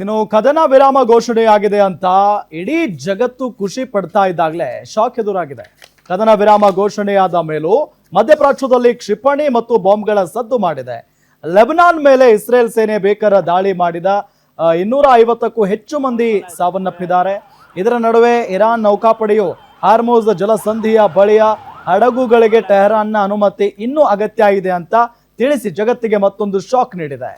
ಇನ್ನು ಕದನ ವಿರಾಮ ಘೋಷಣೆಯಾಗಿದೆ ಅಂತ ಇಡೀ ಜಗತ್ತು ಖುಷಿ ಪಡ್ತಾ ಇದ್ದಾಗಲೇ ಶಾಕ್ ಎದುರಾಗಿದೆ. ಕದನ ವಿರಾಮ ಘೋಷಣೆಯಾದ ಮೇಲೂ ಮಧ್ಯಪ್ರಾಚ್ಯದಲ್ಲಿ ಕ್ಷಿಪಣಿ ಮತ್ತು ಬಾಂಬ್ಗಳ ಸದ್ದು ಮಾಡಿದೆ. ಲೆಬನಾನ್ ಮೇಲೆ ಇಸ್ರೇಲ್ ಸೇನೆ ಭೀಕರ ದಾಳಿ ಮಾಡಿದ 250ಕ್ಕೂ ಹೆಚ್ಚು ಮಂದಿ ಸಾವನ್ನಪ್ಪಿದ್ದಾರೆ. ಇದರ ನಡುವೆ ಇರಾನ್ ನೌಕಾಪಡೆಯು ಹಾರ್ಮುಜ್ ಜಲಸಂಧಿಯ ಬಳಿಯ ಹಡಗುಗಳಿಗೆ ಟೆಹರಾನ್ನ ಅನುಮತಿ ಇನ್ನೂ ಅಗತ್ಯ ಇದೆ ಅಂತ ತಿಳಿಸಿ ಜಗತ್ತಿಗೆ ಮತ್ತೊಂದು ಶಾಕ್ ನೀಡಿದೆ.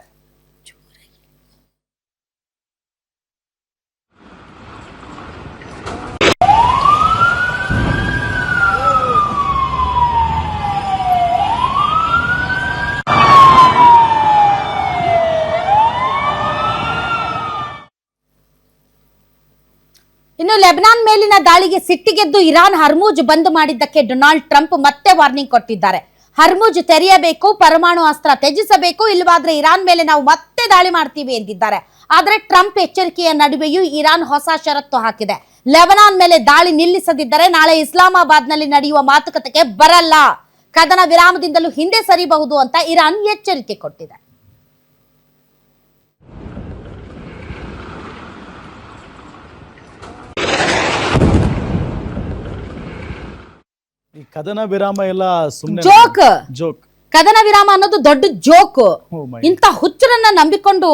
ಇನ್ನು ಲೆಬನಾನ್ ಮೇಲಿನ ದಾಳಿಗೆ ಸಿಟ್ಟಿಗೆದ್ದು ಇರಾನ್ ಹರ್ಮುಜ್ ಬಂದ್ ಮಾಡಿದ್ದಕ್ಕೆ ಡೊನಾಲ್ಡ್ ಟ್ರಂಪ್ ಮತ್ತೆ ವಾರ್ನಿಂಗ್ ಕೊಟ್ಟಿದ್ದಾರೆ. ಹರ್ಮುಜ್ ತೆರೆಯಬೇಕು, ಪರಮಾಣು ಅಸ್ತ್ರ ತ್ಯಜಿಸಬೇಕು, ಇಲ್ಲವಾದ್ರೆ ಇರಾನ್ ಮೇಲೆ ನಾವು ಮತ್ತೆ ದಾಳಿ ಮಾಡ್ತೀವಿ ಎಂದಿದ್ದಾರೆ. ಆದ್ರೆ ಟ್ರಂಪ್ ಎಚ್ಚರಿಕೆಯ ನಡುವೆಯೂ ಇರಾನ್ ಹೊಸ ಷರತ್ತು ಹಾಕಿದೆ. ಲೆಬನಾನ್ ಮೇಲೆ ದಾಳಿ ನಿಲ್ಲಿಸದಿದ್ದರೆ ನಾಳೆ ಇಸ್ಲಾಮಾಬಾದ್ ನಲ್ಲಿ ನಡೆಯುವ ಮಾತುಕತೆಗೆ ಬರಲ್ಲ, ಕದನ ವಿರಾಮದಿಂದಲೂ ಹಿಂದೆ ಸರಿಬಹುದು ಅಂತ ಇರಾನ್ ಎಚ್ಚರಿಕೆ ಕೊಟ್ಟಿದೆ. ಈ ಕದನ ವಿರಾಮ ಎಲ್ಲ ಸುಮ್ಮನೆ ಜೋಕ್. ಕದನ ವಿರಾಮ ಅನ್ನೋದು ದೊಡ್ಡ ಜೋಕ್. ಇಂತ ಹುಚ್ಚರನ್ನ ನಂಬಿಕೊಂಡು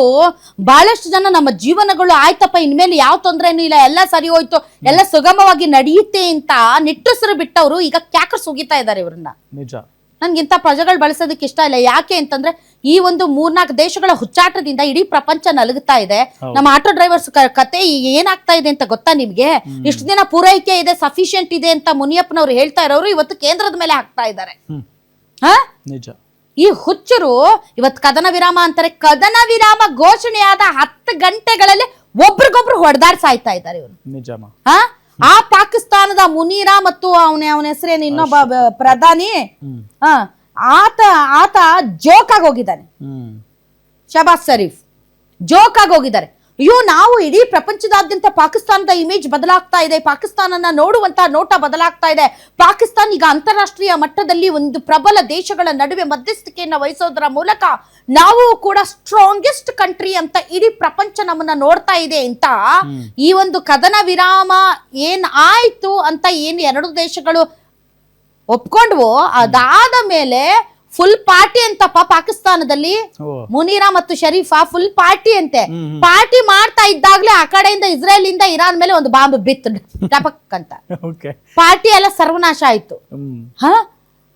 ಬಹಳಷ್ಟು ಜನ ನಮ್ಮ ಜೀವನಗಳು ಆಯ್ತಪ್ಪ ಇನ್ಮೇಲೆ ಯಾವ ತೊಂದರೆನೂ ಇಲ್ಲ, ಎಲ್ಲ ಸರಿ ಹೋಯ್ತು, ಎಲ್ಲ ಸುಗಮವಾಗಿ ನಡೆಯುತ್ತೆ ಅಂತ ನಿಟ್ಟುಸಿರು ಬಿಟ್ಟವರು ಈಗ ಕ್ಯಾಕರ್ ಸುಗಿತಾ ಇದ್ದಾರೆ ಇವ್ರನ್ನ. ನಿಜ, ನನ್ಗಿಂತ ಪ್ರಜೆಗಳು ಬಳಸೋದಕ್ಕೆ ಇಷ್ಟ ಇಲ್ಲ. ಯಾಕೆ ಅಂತಂದ್ರೆ ಈ ಒಂದು 3-4 ದೇಶಗಳ ಹುಚ್ಚಾಟದಿಂದ ಇಡೀ ಪ್ರಪಂಚ ನಲುಗುತ್ತಾ ಇದೆ. ನಮ್ಮ ಆಟೋ ಡ್ರೈವರ್ಸ್ ಕತೆ ಏನಾಗ್ತಾ ಇದೆ ಅಂತ ಗೊತ್ತಾ ನಿಮ್ಗೆ? ಇಷ್ಟು ದಿನ ಪೂರೈಕೆ ಇದೆ, ಸಫಿಶಿಯಂಟ್ ಇದೆ ಅಂತ ಮುನಿಯಪ್ಪನವ್ರು ಹೇಳ್ತಾ ಇರೋರು ಇವತ್ತು ಕೇಂದ್ರದ ಮೇಲೆ ಹಾಕ್ತಾ ಇದ್ದಾರೆ. ನಿಜ, ಈ ಹುಚ್ಚರು ಇವತ್ತು ಕದನ ವಿರಾಮ ಅಂತಾರೆ. ಕದನ ವಿರಾಮ ಘೋಷಣೆಯಾದ 10 ಗಂಟೆಗಳಲ್ಲಿ ಒಬ್ರಿಗೊಬ್ರು ಹೊಡೆದಾಡ್ಸಾಯ್ತಾ ಇದ್ದಾರೆ ಇವರು. ನಿಜಮ್ಮ. ಆ ಪಾಕಿಸ್ತಾನದ ಮುನೀರಾ ಮತ್ತು ಅವನ ಹೆಸರೇನು ಇನ್ನೊಬ್ಬ ಪ್ರಧಾನಿ, ಆತ ಜೋಕ್ ಆಗಿ ಹೋಗಿದ್ದಾನೆ. ಶಹಬಾಜ್ ಶರೀಫ್ ಜೋಕ್ ಆಗಿ ಹೋಗಿದ್ದಾರೆ. ಅಯ್ಯೋ, ನಾವು ಇಡೀ ಪ್ರಪಂಚದಾದ್ಯಂತ ಪಾಕಿಸ್ತಾನದ ಇಮೇಜ್ ಬದಲಾಗ್ತಾ ಇದೆ, ಪಾಕಿಸ್ತಾನನ ನೋಡುವಂತ ನೋಟ ಬದಲಾಗ್ತಾ ಇದೆ. ಪಾಕಿಸ್ತಾನ ಈಗ ಅಂತಾರಾಷ್ಟ್ರೀಯ ಮಟ್ಟದಲ್ಲಿ ಒಂದು ಪ್ರಬಲ ದೇಶಗಳ ನಡುವೆ ಮಧ್ಯಸ್ಥಿಕೆಯನ್ನು ವಹಿಸೋದರ ಮೂಲಕ ನಾವು ಕೂಡ ಸ್ಟ್ರಾಂಗೆಸ್ಟ್ ಕಂಟ್ರಿ ಅಂತ ಇಡೀ ಪ್ರಪಂಚ ನಮ್ಮನ್ನ ನೋಡ್ತಾ ಇದೆ ಅಂತ ಈ ಒಂದು ಕದನ ವಿರಾಮ ಏನ್ ಆಯ್ತು ಅಂತ ಏನ್ 2 ದೇಶಗಳು ಒಪ್ಕೊಂಡ್ವೋ ಅದಾದ ಮೇಲೆ ಫುಲ್ ಪಾರ್ಟಿ ಅಂತಪ್ಪ ಪಾಕಿಸ್ತಾನದಲ್ಲಿ. ಮುನೀರಾ ಮತ್ತು ಶರೀಫಾ ಫುಲ್ ಪಾರ್ಟಿ ಅಂತೆ. ಪಾರ್ಟಿ ಮಾಡ್ತಾ ಇದ್ದಾಗ್ಲೇ ಆ ಕಡೆಯಿಂದ ಇಸ್ರೇಲ್ ಇಂದ ಇರಾನ್ ಮೇಲೆ ಒಂದು ಬಾಂಬ್ ಬಿತ್ತು ಟಪಕ್ ಅಂತ. ಪಾರ್ಟಿ ಎಲ್ಲ ಸರ್ವನಾಶ ಆಯ್ತು.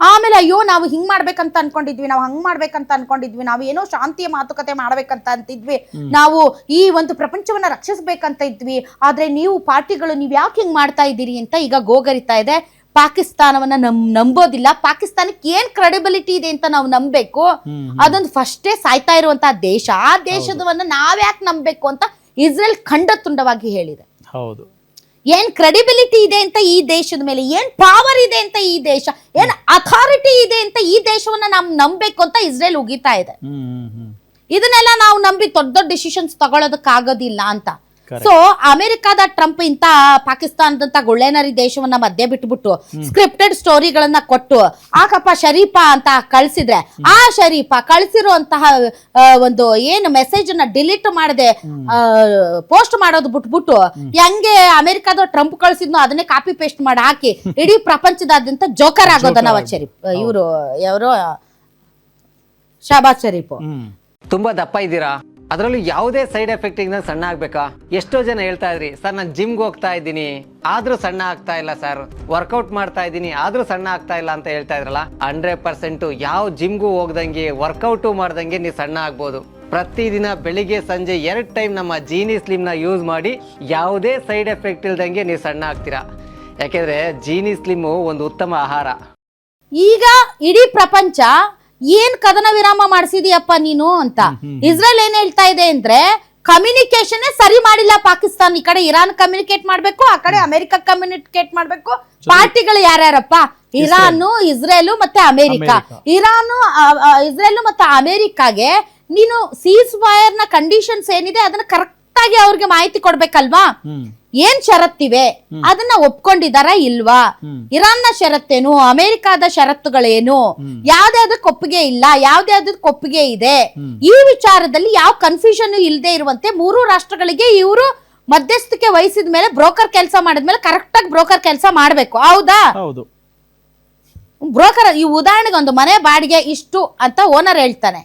ಆಮೇಲೆ ಅಯ್ಯೋ, ನಾವು ಹಿಂಗ್ ಮಾಡ್ಬೇಕಂತ ಅನ್ಕೊಂಡಿದ್ವಿ, ನಾವು ಹಂಗ್ ಮಾಡ್ಬೇಕಂತ ಅನ್ಕೊಂಡಿದ್ವಿ, ನಾವು ಏನೋ ಶಾಂತಿಯ ಮಾತುಕತೆ ಮಾಡ್ಬೇಕಂತ ಅಂತಿದ್ವಿ, ನಾವು ಈ ಒಂದು ಪ್ರಪಂಚವನ್ನ ರಕ್ಷಿಸ್ಬೇಕಂತ ಇದ್ವಿ, ಆದ್ರೆ ನೀವು ಪಾರ್ಟಿಗಳು ನೀವ್ ಯಾಕೆ ಹಿಂಗ್ ಮಾಡ್ತಾ ಇದ್ದೀರಿ ಅಂತ ಈಗ ಗೋಗರಿತಾ ಇದೆ. ಪಾಕಿಸ್ತಾನವನ್ನ ನಂಬೋದಿಲ್ಲ. ಪಾಕಿಸ್ತಾನಕ್ಕೆ ಏನ್ ಕ್ರೆಡಿಬಿಲಿಟಿ ಇದೆ ಅಂತ ನಾವು ನಂಬಬೇಕು. ಅದೊಂದು ಫಸ್ಟೇ ಸಾಯ್ತಾ ಇರುವಂತಹ ದೇಶ. ಆ ದೇಶದವನ್ನ ನಾವ್ಯಾಕೆ ನಂಬಬೇಕು ಅಂತ ಇಸ್ರೇಲ್ ಖಂಡ ತುಂಡವಾಗಿ ಹೇಳಿದೆ. ಹೌದು, ಏನ್ ಕ್ರೆಡಿಬಿಲಿಟಿ ಇದೆ ಅಂತ ಈ ದೇಶದ ಮೇಲೆ, ಏನ್ ಪವರ್ ಇದೆ ಅಂತ ಈ ದೇಶ, ಏನ್ ಅಥಾರಿಟಿ ಇದೆ ಅಂತ ಈ ದೇಶವನ್ನ ನಾವು ನಂಬಬೇಕು ಅಂತ ಇಸ್ರೇಲ್ ಉಗಿತಾ ಇದೆ. ಇದನ್ನೆಲ್ಲ ನಾವು ನಂಬಿ ದೊಡ್ಡ ಡಿಸಿಷನ್ಸ್ ತಗೊಳ್ಳೋದಕ್ಕಾಗೋದಿಲ್ಲ ಅಂತ. ಸೊ ಅಮೆರಿಕಾದ ಟ್ರಂಪ್ ಇಂತ ಪಾಕಿಸ್ತಾನದಂತ ಗುಳ್ಳೆನರಿ ದೇಶವನ್ನ ಮಧ್ಯೆ ಬಿಟ್ಬಿಟ್ಟು ಸ್ಕ್ರಿಪ್ಟೆಡ್ ಸ್ಟೋರಿಗಳನ್ನ ಕೊಟ್ಟು ಆಕಪ್ಪ ಶರೀಫಾ ಅಂತ ಕಳ್ಸಿದ್ರೆ, ಆ ಶರೀಫಾ ಕಳ್ಸಿರುವಂತಹ ಒಂದು ಏನು ಮೆಸೇಜ್ ಅನ್ನ ಡಿಲೀಟ್ ಮಾಡದೆ ಪೋಸ್ಟ್ ಮಾಡೋದು ಬಿಟ್ಬಿಟ್ಟು ಹೆಂಗೆ ಅಮೆರಿಕಾದ ಟ್ರಂಪ್ ಕಳ್ಸಿದ್ನೋ ಅದನ್ನೇ ಕಾಪಿ ಪೇಸ್ಟ್ ಮಾಡಿ ಹಾಕಿ ಇಡೀ ಪ್ರಪಂಚದಾದ್ಯಂತ ಜೋಕರ್ ಆಗೋದ ನವಾಜ್ ಶರೀಫ್. ಇವರು ಯಾರು ಶಹಬಾಜ್ ಶರೀಫ್. ತುಂಬಾ ದಪ್ಪ ಇದ್ದೀರಾ, ಅದರಲ್ಲೂ ಯಾವುದೇ ಸೈಡ್ ಎಫೆಕ್ಟ್ ಇಂದ ಸಣ್ಣ ಆಗ್ಬೇಕಾ? ಎಷ್ಟೋ ಜನ ಹೇಳ್ತಾ ಇದ್ರಿ, ಸರ್ ನಾನು ಜಿಮ್ಗೆ ಹೋಗ್ತಾ ಇದ್ದೀನಿ ಆದ್ರೂ ಸಣ್ಣ ಆಗ್ತಾ ಇಲ್ಲ ಸರ್, ವರ್ಕೌಟ್ ಮಾಡ್ತಾ ಇದ್ದೀನಿ ಆದ್ರೂ ಸಣ್ಣ ಆಗ್ತಾ ಇಲ್ಲ ಅಂತ ಹೇಳ್ತಾ ಇದ್ರಲ್ಲ. 100% ಯಾವ ಜಿಮ್ಗೂ ಹೋಗ್ದಂಗೆ ವರ್ಕೌಟು ಮಾಡ್ದಂಗೆ ನೀವು ಸಣ್ಣ ಆಗ್ಬೋದು. ಪ್ರತಿದಿನ ಬೆಳಿಗ್ಗೆ ಸಂಜೆ 2 ಟೈಮ್ ನಮ್ಮ ಜೀನಿ ಸ್ಲಿಮ್ ನ ಯೂಸ್ ಮಾಡಿ ಯಾವುದೇ ಸೈಡ್ ಎಫೆಕ್ಟ್ ಇಲ್ದಂಗೆ ನೀವು ಸಣ್ಣ ಆಗ್ತೀರಾ. ಯಾಕೆಂದ್ರೆ ಜೀನಿ ಸ್ಲಿಮ್ ಒಂದು ಉತ್ತಮ ಆಹಾರ. ಈಗ ಇಡೀ ಪ್ರಪಂಚ ಏನ್ ಕದನ ವಿರಾಮ ಮಾಡಿಸಿದೀಯಪ್ಪ ನೀನು ಅಂತ ಇಸ್ರೇಲ್ ಏನ್ ಹೇಳ್ತಾ ಇದೆ ಅಂದ್ರೆ, ಕಮ್ಯುನಿಕೇಶನ್ ಸರಿ ಮಾಡಿಲ್ಲ ಪಾಕಿಸ್ತಾನ. ಈ ಕಡೆ ಇರಾನ್ ಕಮ್ಯುನಿಕೇಟ್ ಮಾಡ್ಬೇಕು, ಆ ಕಡೆ ಅಮೆರಿಕ ಕಮ್ಯುನಿಕೇಟ್ ಮಾಡ್ಬೇಕು. ಪಾರ್ಟಿಗಳು ಯಾರ್ಯಾರಪ್ಪ? ಇರಾನು, ಇಸ್ರೇಲು ಮತ್ತೆ ಅಮೆರಿಕ. ಇಸ್ರೇಲು ಮತ್ತೆ ಅಮೆರಿಕಾಗೆ ನೀನು ಸೀಸ್ ಫೈರ್ ನ ಕಂಡೀಷನ್ಸ್ ಏನಿದೆ ಅದನ್ನ ಕರೆಕ್ಟ್ ಕರೆಕ್ಟ್ ಆಗಿ ಅವ್ರಿಗೆ ಮಾಹಿತಿ ಕೊಡ್ಬೇಕಲ್ವಾ? ಏನ್ ಷರತ್ತಿವೆ ಅದನ್ನ ಒಪ್ಕೊಂಡಿದಾರ ಇಲ್ವಾ? ಇರಾನ್ನ ಷರತ್ತೇನು, ಅಮೆರಿಕಾದ ಷರತ್ತುಗಳೇನು, ಯಾವ್ದಾವ್ದಕ್ಕೆ ಒಪ್ಪಿಗೆ ಇಲ್ಲ, ಯಾವ್ದಾವ್ದಕ್ಕೆ ಒಪ್ಪಿಗೆ ಇದೆ, ಈ ವಿಚಾರದಲ್ಲಿ ಯಾವ ಕನ್ಫ್ಯೂಷನ್ ಇಲ್ಲದೆ ಇರುವಂತೆ 3 ರಾಷ್ಟ್ರಗಳಿಗೆ ಇವರು ಮಧ್ಯಸ್ಥಿಕೆ ವಹಿಸಿದ ಮೇಲೆ, ಬ್ರೋಕರ್ ಕೆಲಸ ಮಾಡಿದ್ಮೇಲೆ ಕರೆಕ್ಟ್ ಆಗಿ ಬ್ರೋಕರ್ ಕೆಲಸ ಮಾಡ್ಬೇಕು. ಹೌದಾ? ಹೌದು. ಬ್ರೋಕರ್ ಈ ಉದಾಹರಣೆಗೆ ಒಂದು ಮನೆ ಬಾಡಿಗೆ ಇಷ್ಟು ಅಂತ ಓನರ್ ಹೇಳ್ತಾನೆ,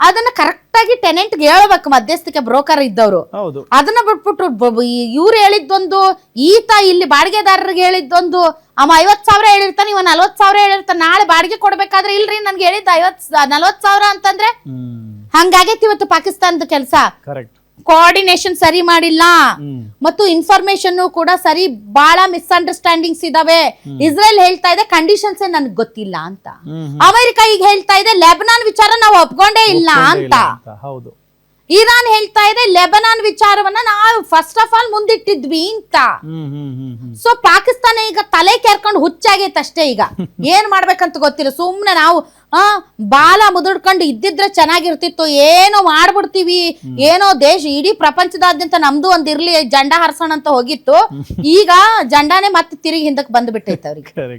ಅದನ್ನ ಕರೆಕ್ಟ್ ಆಗಿ ಟೆನೆಂಟ್ ಗೆ ಹೇಳ್ಬೇಕು ಮಧ್ಯಸ್ಥಿಕೆ ಬ್ರೋಕರ್ ಇದ್ದವರು. ಅದನ್ನ ಬಿಟ್ಬಿಟ್ಟು ಇವ್ರು ಹೇಳಿದ್ದೊಂದು, ಈತ ಇಲ್ಲಿ ಬಾಡಿಗೆದಾರರಿಗೆ ಹೇಳಿದ್ದೊಂದು, ಅವ 50,000 ಹೇಳಿರ್ತಾನೆ, ಇವ 40,000 ಹೇಳಿರ್ತಾನೆ. ನಾಳೆ ಬಾಡಿಗೆ ಕೊಡ್ಬೇಕಾದ್ರೆ ಇಲ್ರಿ ನನ್ಗೆ ಹೇಳಿದ್ದ 40,000 ಅಂತಂದ್ರೆ ಹಂಗಾಗೈತಿ ಇವತ್ತು ಪಾಕಿಸ್ತಾನದ ಕೆಲಸ. ಕೋಆರ್ಡಿನೇಷನ್ ಸರಿ ಮಾಡಿಲ್ಲ ಮತ್ತು ಇನ್ಫಾರ್ಮೇಶನ್ ಕೂಡ ಸರಿ, ಬಹಳ ಮಿಸ್ಅಂಡರ್ಸ್ಟ್ಯಾಂಡಿಂಗ್ಸ್ ಇದಾವೆ. ಇಸ್ರೇಲ್ ಹೇಳ್ತಾ ಇದೆ ಕಂಡೀಷನ್ಸ್ ನನ್ಗೆ ಗೊತ್ತಿಲ್ಲ ಅಂತ, ಅಮೆರಿಕ ಈಗ ಹೇಳ್ತಾ ಇದೆ ಲೆಬನಾನ್ ವಿಚಾರ ನಾವು ಒಪ್ಕೊಂಡೇ ಇಲ್ಲ ಅಂತ, ಇರಾನ್ ಹೇಳ್ತಾ ಇದೆ ಲೆಬನಾನ್ ವಿಚಾರವನ್ನ ನಾವು ಫಸ್ಟ್ ಆಫ್ ಆಲ್ ಮುಂದಿಟ್ಟಿದ್ವಿ ಅಂತ. ಸೊ ಪಾಕಿಸ್ತಾನ ಈಗ ತಲೆ ಕೆರ್ಕೊಂಡು ಹುಚ್ಚಾಗೈತೆ ಅಷ್ಟೇ. ಈಗ ಏನ್ ಮಾಡ್ಬೇಕಂತ ಗೊತ್ತಿಲ್ಲ, ಸುಮ್ನೆ ನಾವು ಬಾಲ ಮುದುಡ್ಕೊಂಡು ಇದ್ದಿದ್ರೆ ಚೆನ್ನಾಗಿರ್ತಿತ್ತು, ಏನೋ ಮಾಡ್ಬಿಡ್ತೀವಿ, ಏನೋ ದೇಶ ಇಡೀ ಪ್ರಪಂಚದಾದ್ಯಂತ ನಮ್ದು ಒಂದ್ ಇರ್ಲಿ ಜಂಡ ಹಾರ್ಸೋಣ ಅಂತ ಹೋಗಿತ್ತು. ಈಗ ಜಂಡಾನೇ ಮತ್ತೆ ತಿರುಗಿ ಹಿಂದಕ್ಕೆ ಬಂದ್ಬಿಟ್ಟೈತೆ ಅವ್ರಿಗೆ,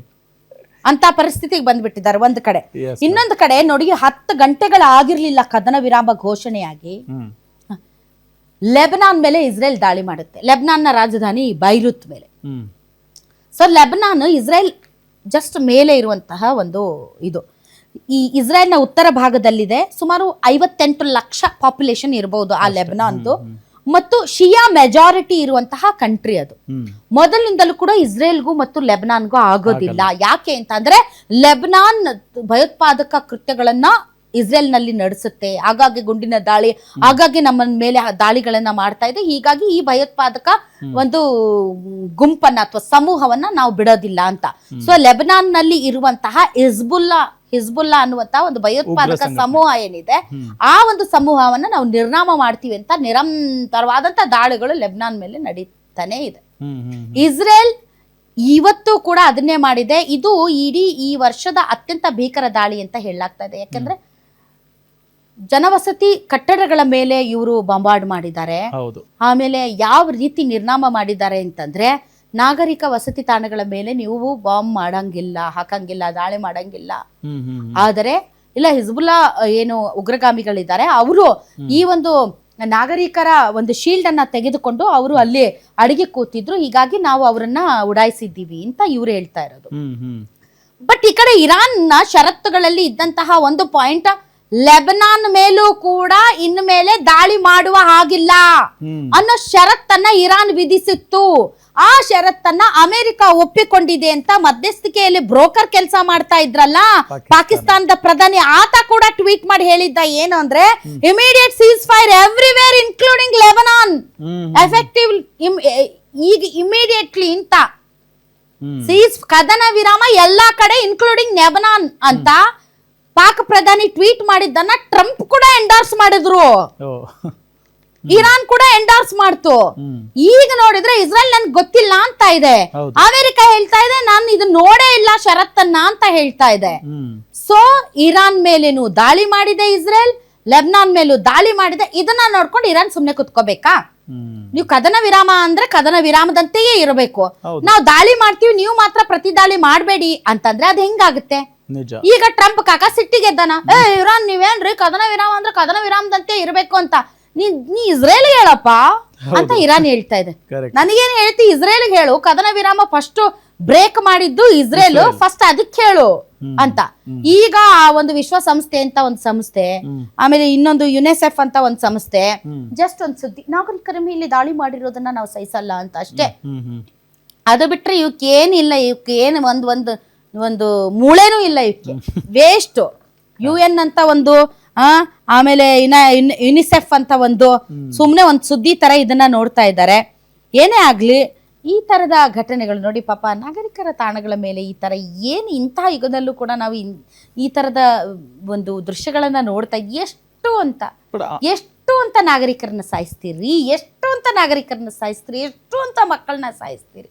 ಅಂತ ಪರಿಸ್ಥಿತಿಗೆ ಬಂದ್ಬಿಟ್ಟಿದ್ದಾರೆ ಒಂದ್ ಕಡೆ. ಇನ್ನೊಂದು ಕಡೆ ನೋಡಿ, 10 ಗಂಟೆಗಳಾಗಿರ್ಲಿಲ್ಲ ಕದನ ವಿರಾಮ ಘೋಷಣೆಯಾಗಿ, ಲೆಬನಾನ್ ಮೇಲೆ ಇಸ್ರೇಲ್ ದಾಳಿ ಮಾಡುತ್ತೆ, ಲೆಬನಾನ್ನ ರಾಜಧಾನಿ ಬೈರುತ್ ಮೇಲೆ. ಸೊ ಲೆಬನಾನ್ ಇಸ್ರೇಲ್ ಜಸ್ಟ್ ಮೇಲೆ ಇರುವಂತಹ ಒಂದು ಇದು, ಈ ಇಸ್ರೇಲ್ನ ಉತ್ತರ ಭಾಗದಲ್ಲಿದೆ. ಸುಮಾರು 58 ಲಕ್ಷ ಪಾಪ್ಯುಲೇಷನ್ ಇರಬಹುದು ಆ ಲೆಬನಾನ್ದು, ಮತ್ತು ಶಿಯಾ ಮೆಜಾರಿಟಿ ಇರುವಂತಹ ಕಂಟ್ರಿ ಅದು. ಮೊದಲಿನಿಂದಲೂ ಕೂಡ ಇಸ್ರೇಲ್ಗೂ ಮತ್ತು ಲೆಬನಾನ್ಗೂ ಆಗೋದಿಲ್ಲ. ಯಾಕೆ ಅಂತ ಅಂದ್ರೆ ಲೆಬನಾನ್ ಭಯೋತ್ಪಾದಕ ಕೃತ್ಯಗಳನ್ನ ಇಸ್ರೇಲ್ ನಲ್ಲಿ ನಡೆಸುತ್ತೆ, ಆಗಾಗ್ಗೆ ಗುಂಡಿನ ದಾಳಿ, ಆಗಾಗ್ಗೆ ನಮ್ಮ ಮೇಲೆ ದಾಳಿಗಳನ್ನ ಮಾಡ್ತಾ ಇದೆ. ಹೀಗಾಗಿ ಈ ಭಯೋತ್ಪಾದಕ ಒಂದು ಗುಂಪನ್ನ ಅಥವಾ ಸಮೂಹವನ್ನ ನಾವು ಬಿಡೋದಿಲ್ಲ ಅಂತ. ಸೊ ಲೆಬನಾನ್ ನಲ್ಲಿ ಇರುವಂತಹ ಹಿಜ್ಬುಲ್ಲಾ ಅನ್ನುವಂತಹ ಒಂದು ಭಯೋತ್ಪಾದಕ ಸಮೂಹ ಏನಿದೆ, ಆ ಒಂದು ಸಮೂಹವನ್ನ ನಾವು ನಿರ್ನಾಮ ಮಾಡ್ತೀವಿ ಅಂತ ನಿರಂತರವಾದಂತಹ ದಾಳಿಗಳು ಲೆಬನಾನ್ ಮೇಲೆ ನಡೀತಾನೆ ಇದೆ. ಇಸ್ರೇಲ್ ಇವತ್ತು ಕೂಡ ಅದನ್ನೇ ಮಾಡಿದೆ. ಇದು ಇಡೀ ಈ ವರ್ಷದ ಅತ್ಯಂತ ಭೀಕರ ದಾಳಿ ಅಂತ ಹೇಳಲಾಗ್ತಾ ಇದೆ. ಯಾಕಂದ್ರೆ ಜನವಸತಿ ಕಟ್ಟಡಗಳ ಮೇಲೆ ಇವರು ಬಾಂಬಾರ್ಡ್ ಮಾಡಿದ್ದಾರೆ. ಆಮೇಲೆ ಯಾವ ರೀತಿ ನಿರ್ನಾಮ ಮಾಡಿದ್ದಾರೆ ಅಂತಂದ್ರೆ, ನಾಗರಿಕ ವಸತಿ ತಾಣಗಳ ಮೇಲೆ ನೀವು ಬಾಂಬ್ ಮಾಡಂಗಿಲ್ಲ, ಹಾಕಂಗಿಲ್ಲ, ದಾಳಿ ಮಾಡಂಗಿಲ್ಲ. ಆದರೆ ಇಲ್ಲ, ಹಿಜ್ಬುಲ್ಲಾ ಏನು ಉಗ್ರಗಾಮಿಗಳಿದ್ದಾರೆ ಅವರು ಈ ಒಂದು ನಾಗರಿಕರ ಒಂದು ಶೀಲ್ಡ್ ಅನ್ನ ತೆಗೆದುಕೊಂಡು ಅವರು ಅಲ್ಲಿ ಅಡಿಗೆ ಕೂತಿದ್ರು, ಹೀಗಾಗಿ ನಾವು ಅವರನ್ನ ಉಡಾಯಿಸಿದ್ದೀವಿ ಅಂತ ಇವ್ರು ಹೇಳ್ತಾ ಇರೋದು. ಬಟ್ ಈ ಕಡೆ ಇರಾನ್ ನ ಷರತ್ತುಗಳಲ್ಲಿ ಇದ್ದಂತಹ ಒಂದು ಪಾಯಿಂಟ್, ಲೆಬನಾನ್ ಮೇಲೂ ಕೂಡ ಇನ್ನು ಮೇಲೆ ದಾಳಿ ಮಾಡುವ ಹಾಗಿಲ್ಲ ಅನ್ನೋ ಷರತ್ತನ್ನ ಇರಾನ್ ವಿಧಿಸಿತ್ತು. ಆ ಷರತ್ತನ್ನ ಅಮೆರಿಕ ಒಪ್ಪಿಕೊಂಡಿದೆ ಅಂತ ಮಧ್ಯಸ್ಥಿಕೆಯಲ್ಲಿ ಬ್ರೋಕರ್ ಕೆಲಸ ಮಾಡ್ತಾ ಇದ್ರಲ್ಲ ಪಾಕಿಸ್ತಾನದ ಪ್ರಧಾನಿ, ಆತ ಕೂಡ ಟ್ವೀಟ್ ಮಾಡಿ ಹೇಳಿದ್ದ ಏನು ಅಂದ್ರೆ, immediate seize fire everywhere including Lebanon, effective ಈಗ ಇಮಿಡಿಯೇಟ್ಲಿ ಅಂತ ಸೀಸ್ ಕದನ ವಿರಾಮ ಎಲ್ಲಾ ಕಡೆ ಇನ್ಕ್ಲೂಡಿಂಗ್ ಲೆಬನಾನ್ ಅಂತ ಪಾಕ್ ಪ್ರಧಾನಿ ಟ್ವೀಟ್ ಮಾಡಿದ್ದನ್ನ ಟ್ರಂಪ್ ಕೂಡ ಎಂಡಾರ್ಸ್ ಮಾಡಿದ್ರು, ಇರಾನ್ ಕೂಡ ಎಂಡಾರ್ಸ್ ಮಾಡ್ತು. ಈಗ ನೋಡಿದ್ರೆ ಇಸ್ರೇಲ್ ನನ್ಗೆ ಗೊತ್ತಿಲ್ಲ ಅಂತ ಇದೆ, ಅಮೆರಿಕ ಹೇಳ್ತಾ ಇದೆ ನಾನು ಇದು ನೋಡೇ ಇಲ್ಲ ಷರತ್ತನ್ನ ಅಂತ ಹೇಳ್ತಾ ಇದೆ. ಸೊ ಇರಾನ್ ಮೇಲೇನು ದಾಳಿ ಮಾಡಿದೆ ಇಸ್ರೇಲ್, ಲೆಬನಾನ್ ಮೇಲೂ ದಾಳಿ ಮಾಡಿದೆ. ಇದನ್ನ ನೋಡ್ಕೊಂಡು ಇರಾನ್ ಸುಮ್ನೆ ಕುತ್ಕೋಬೇಕಾ? ನೀವು ಕದನ ವಿರಾಮ ಅಂದ್ರೆ ಕದನ ವಿರಾಮದಂತೆಯೇ ಇರಬೇಕು. ನಾವು ದಾಳಿ ಮಾಡ್ತೀವಿ, ನೀವು ಮಾತ್ರ ಪ್ರತಿ ದಾಳಿ ಮಾಡಬೇಡಿ ಅಂತಂದ್ರೆ ಅದ್ ಹೆಂಗಾಗುತ್ತೆ? ಈಗ ಟ್ರಂಪ್ ಕಾಕ ಸಿಟ್ಟಿಗೆದ್ದಾನ, ಇರಾನ್ ನೀವೇನ್ರಿ ಕದನ ವಿರಾಮ ಅಂದ್ರೆ ಕದನ ವಿರಾಮದಂತೆ ಇರಬೇಕು ಅಂತ, ನೀ ಇಸ್ರೇಲ್ ಹೇಳಪ್ಪ ಅಂತ ಇರಾನ್ ಹೇಳ್ತಾ ಇದೆ. ನನಗೇನು ಹೇಳ್ತಿ, ಇಸ್ರೇಲ್ ಹೇಳು, ಕದನ ವಿರಾಮ ಫಸ್ಟ್ ಬ್ರೇಕ್ ಮಾಡಿದ್ದು ಇಸ್ರೇಲ್, ಫಸ್ಟ್ ಅದಕ್ಕೆ ಹೇಳು ಅಂತ. ಈಗ ಆ ಒಂದು ವಿಶ್ವಸಂಸ್ಥೆ ಅಂತ ಒಂದು ಸಂಸ್ಥೆ, ಆಮೇಲೆ ಇನ್ನೊಂದು ಯುನೆಸೆಫ್ ಅಂತ ಒಂದು ಸಂಸ್ಥೆ ಜಸ್ಟ್ ಒಂದು ಸುದ್ದಿ, ನಾಗರಿಕರ ಮೇಲೆ ದಾಳಿ ಮಾಡಿರೋದನ್ನ ನಾವು ಸಹಿಸಲ್ಲ ಅಂತ ಅಷ್ಟೇ. ಅದು ಬಿಟ್ರೆ ಇವಕ್ಕೆ ಏನಿಲ್ಲ, ಇವಕ್ಕೆ ಏನು ಒಂದು ಮೂಳೆನೂ ಇಲ್ಲ, ಇವಕ್ಕೆ ವೇಸ್ಟ್. UN ಅಂತ ಒಂದು ಆಮೇಲೆ ಯುನಿಸೆಫ್ ಅಂತ ಒಂದು ಸುಮ್ನೆ ಒಂದು ಸುದ್ದಿ ತರ ಇದನ್ನ ನೋಡ್ತಾ ಇದ್ದಾರೆ. ಏನೇ ಆಗ್ಲಿ ಈ ತರದ ಘಟನೆಗಳು ನೋಡಿ, ಪಾಪ ನಾಗರಿಕರ ತಾಣಗಳ ಮೇಲೆ ಈ ತರ ಏನು ಇಂತಹ ಯುಗದಲ್ಲೂ ಕೂಡ ನಾವು ಈ ತರದ ಒಂದು ದೃಶ್ಯಗಳನ್ನ ನೋಡ್ತಾ ಎಷ್ಟು ಅಂತ ನಾಗರಿಕರನ್ನ ಸಾಯಿಸ್ತೀರಿ, ಎಷ್ಟು ಅಂತ ಮಕ್ಕಳನ್ನ ಸಾಯಿಸ್ತೀರಿ.